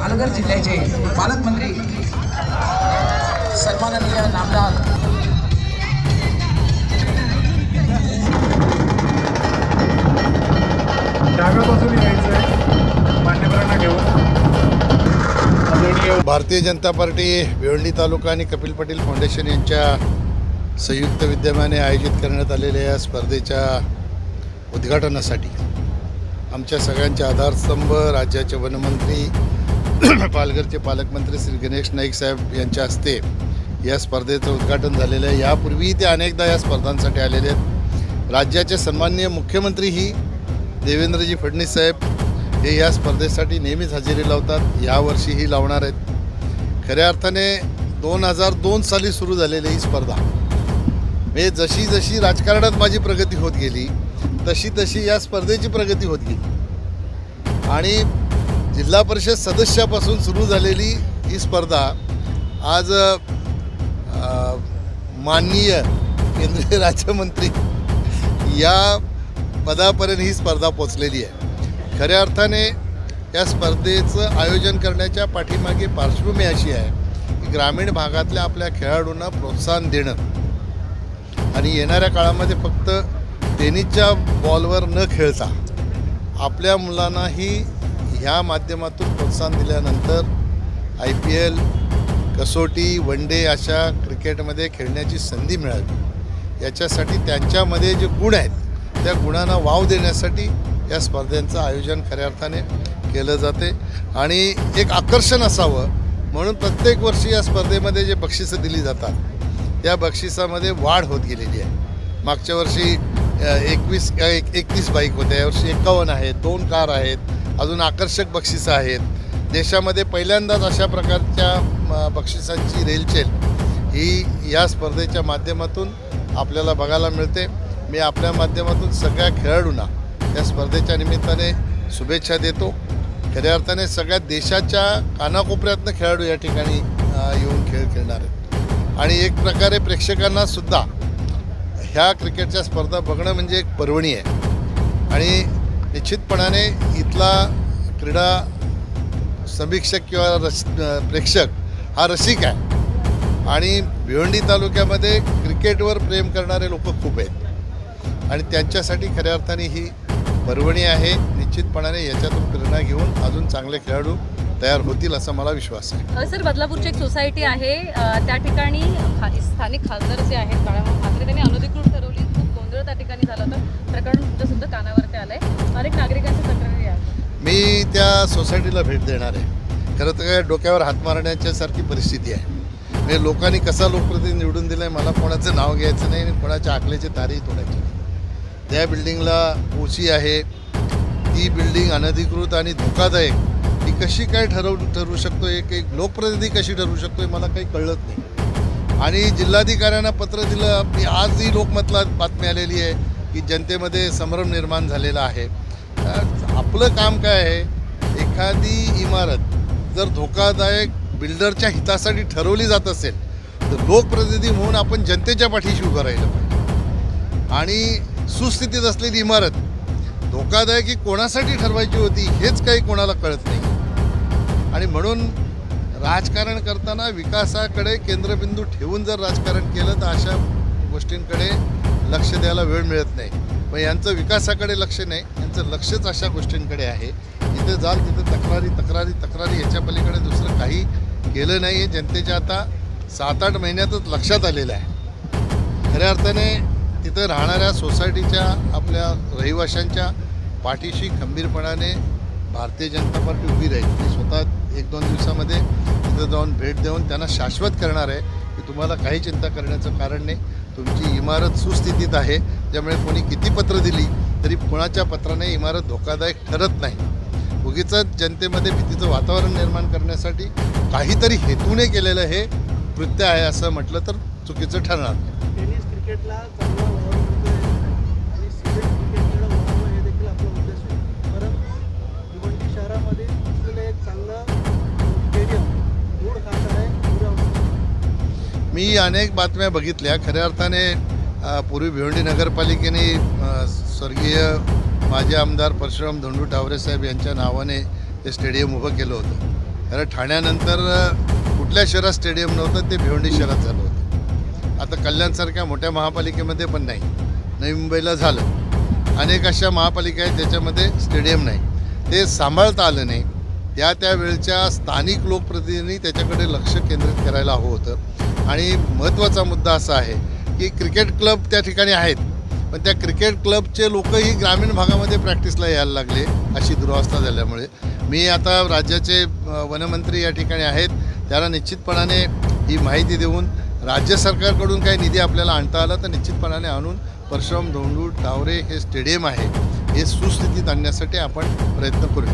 पालघर जिल्ह्याचे पालकमंत्री सन्माननीय नामदार डाव्यापासून यायचं मान्यवरांना घेऊन भारतीय जनता पार्टी भिवंडी तालुका आणि कपिल पटेल फाउंडेशन यांच्या संयुक्त विद्यमाने आयोजित करण्यात आलेल्या या स्पर्धेच्या उद्घाटनासाठी आमच्या सगळ्यांचे आधारस्तंभ राज्याचे वनमंत्री पालघरचे पालकमंत्री श्री गणेश नाईक साहेब यांच्या हस्ते या स्पर्धेचं उद्घाटन झालेलं आहे। यापूर्वी ते अनेकदा या स्पर्धांसाठी आलेले आहेत। राज्याचे सन्माननीय मुख्यमंत्रीही देवेंद्रजी फडणवीस साहेब हे या स्पर्धेसाठी नेहमीच हजेरी लावतात, यावर्षीही लावणार आहेत। खऱ्या अर्थाने 2002 साली सुरू झालेली ही स्पर्धा म्हणजे जशी जशी राजकारणात माझी प्रगती होत गेली तशी तशी या स्पर्धेची प्रगती होत गेली आणि जिल्हा परिषद सदस्यापासून सुरू झालेली ही स्पर्धा आज माननीय केंद्रीय राज्यमंत्री या पदापर्यंत ही स्पर्धा पोचलेली आहे। खऱ्या अर्थाने या स्पर्धेचं आयोजन करण्याच्या पाठीमागे पार्श्वभूमी अशी आहे की ग्रामीण भागातल्या आपल्या खेळाडूंना प्रोत्साहन देणं आणि येणाऱ्या काळामध्ये फक्त टेनिसच्या बॉलवर न खेळता आपल्या मुलांनाही ह्या माध्यमातून प्रोत्साहन दिल्यानंतर IPL, कसोटी, वन डे अशा क्रिकेटमध्ये खेळण्याची संधी मिळावी, याच्यासाठी त्यांच्यामध्ये जे गुण आहेत त्या गुणांना वाव देण्यासाठी या स्पर्धेचं आयोजन खऱ्या अर्थाने केलं जाते आणि एक आकर्षण असावं म्हणून प्रत्येक वर्षी या स्पर्धेमध्ये जे बक्षिसं दिली जातात त्या बक्षिसामध्ये वाढ होत गेलेली आहे। मागच्या वर्षी 31 बाईक होत्या, यावर्षी 51 आहेत, 2 कार आहेत, अजून आकर्षक बक्षिसं आहेत। देशामध्ये पहिल्यांदाच अशा प्रकारच्या बक्षिसांची रेलचेल ही या स्पर्धेच्या माध्यमातून आपल्याला बघायला मिळते। मी आपल्या माध्यमातून सगळ्या खेळाडूंना या स्पर्धेच्या निमित्ताने शुभेच्छा देतो। खऱ्या अर्थाने सगळ्या देशाच्या कानाकोपऱ्यातनं खेळाडू या ठिकाणी येऊन खेळ खेळणार आहेत आणि एक प्रकारे प्रेक्षकांना सुद्धा ह्या क्रिकेटच्या स्पर्धा बघणं म्हणजे एक पर्वणी आहे आणि निश्चितपणाने इथला क्रीडा समीक्षक किंवा प्रेक्षक हा रसिक आहे आणि भिवंडी तालुक्यामध्ये क्रिकेटवर प्रेम करणारे लोक खूप आहेत आणि त्यांच्यासाठी खऱ्या अर्थाने ही पर्वणी आहे। निश्चितपणाने याच्यातून प्रेरणा घेऊन अजून चांगले खेळाडू तयार होतील असा मला विश्वास आहे। सर, बदलापूरची एक सोसायटी आहे, त्या ठिकाणी स्थानिक खासदार जे आहेत बाळासाहेब ठाकरे त्यांनी अनधिकृत ठरवली, खूप गोंधळ त्या ठिकाणी झाला होता। प्रकरण तुमच्या सुद्धा कानावरती आलंय, अनेक नागरिकांची तक्रारी आहे। मी त्या सोसायटीला भेट देणार आहे। खरं तर डोक्यावर हात मारण्याच्यासारखी परिस्थिती आहे। म्हणजे लोकांनी कसा लोकप्रतिनिधी निवडून दिला आहे, मला कोणाचं नाव घ्यायचं नाही आणि कोणाच्या आकलेचे तारेही तोडायचे नाही। त्या बिल्डिंगला ओसी आहे, ती बिल्डिंग अनधिकृत आणि धोकादायक ती कशी काय ठरवू शकतो, एक लोकप्रतिनिधी कशी ठरवू शकतो हे मला काही कळत नाही। आणि जिल्हाधिकाऱ्यांना पत्र दिलं, मी आजही लोकमतला बातमी आलेली आहे की जनतेमध्ये संभ्रम निर्माण झालेला आहे। आपलं काम काय आहे, एखादी इमारत जर धोकादायक बिल्डरच्या हितासाठी ठरवली जात असेल तर लोकप्रतिनिधी म्हणून आपण जनतेच्या पाठीशी उभं राहिलं पाहिजे आणि सुस्थितीत असलेली इमारत धोकादायक ही कोणासाठी ठरवायची होती हेच काही कोणाला कळत नाही आणि म्हणून राजकारण करताना विकासाकडे केंद्रबिंदू ठेवून जर राजकारण केलं तर अशा गोष्टींकडे लक्ष द्यायला वेळ मिळत नाही। पण यांचं विकासाकडे लक्ष नाही, यांचं लक्षच अशा गोष्टींकडे आहे। इथे जाल तिथं तक्रारी याच्या पलीकडे दुसरं काही केलं नाही हे जनतेच्या आता 7-8 महिन्यातच लक्षात आलेलं आहे। खऱ्या अर्थाने तिथं राहणाऱ्या सोसायटीच्या आपल्या रहिवाशांच्या पाठीशी खंबीरपणाने भारतीय जनता पार्टी उभी राहील। मी स्वतः 1-2 दिवसामध्ये तिथं जाऊन भेट देऊन त्यांना शाश्वत करणार आहे की तुम्हाला काही चिंता करण्याचं कारण नाही, तुमची इमारत सुस्थितीत आहे, त्यामुळे कोणी किती पत्र दिली तरी कोणाच्या पत्राने इमारत धोकादायक ठरत नाही। उगीच जनतेमध्ये भीतीचं वातावरण निर्माण करण्यासाठी काहीतरी हेतूने केलेलं हे कृत्य आहे असं म्हटलं तर चुकीचं ठरणार नाही। टेनिस क्रिकेटला चांगला वाव मिळतोय आणि सिव्हिल क्रिकेटला वाव हे देखील आपला उद्देश आहे। कारण भिवंडी शहरामध्ये असलेलं एक चांगलं स्टेडियम दूर खात आहे। मी अनेक बातम्या बघितल्या। खऱ्या अर्थाने पूर्वी भिवंडी नगरपालिकेने स्वर्गीय माजी आमदार परशुराम धोंडू टावरे साहेब यांच्या नावाने हे स्टेडियम उभं केलं होतं। कारण ठाण्यानंतर कुठल्या शहरात स्टेडियम नव्हतं ते भिवंडी शहरात झालं होतं. आता कल्याणसारख्या मोठ्या महापालिकेमध्ये पण नाही, नवी मुंबईला झालं. अनेक अशा महापालिका आहेत ज्याच्यामध्ये स्टेडियम नाही. ते सांभाळता आलं नाही. त्या वेळच्या स्थानिक लोकप्रतिनिधींनी त्याच्याकडे लक्ष केंद्रित करायला हवं होतं. आणि महत्त्वाचा मुद्दा असा आहे की क्रिकेट क्लब त्या ठिकाणी आहेत, पण त्या क्रिकेट क्लबचे लोकही ग्रामीण भागामध्ये प्रॅक्टिसला यायला लागले, अशी दुरावस्था झाल्यामुळे मी आता राज्याचे वनमंत्री या ठिकाणी आहेत, त्याला निश्चितपणाने ही माहिती देऊन राज्य सरकारकडून काही निधी आपल्याला आणता आला तर निश्चितपणाने आणून परशुराम धोंडू टावरे हे स्टेडियम आहे हे सुस्थितीत आणण्यासाठी आपण प्रयत्न करू.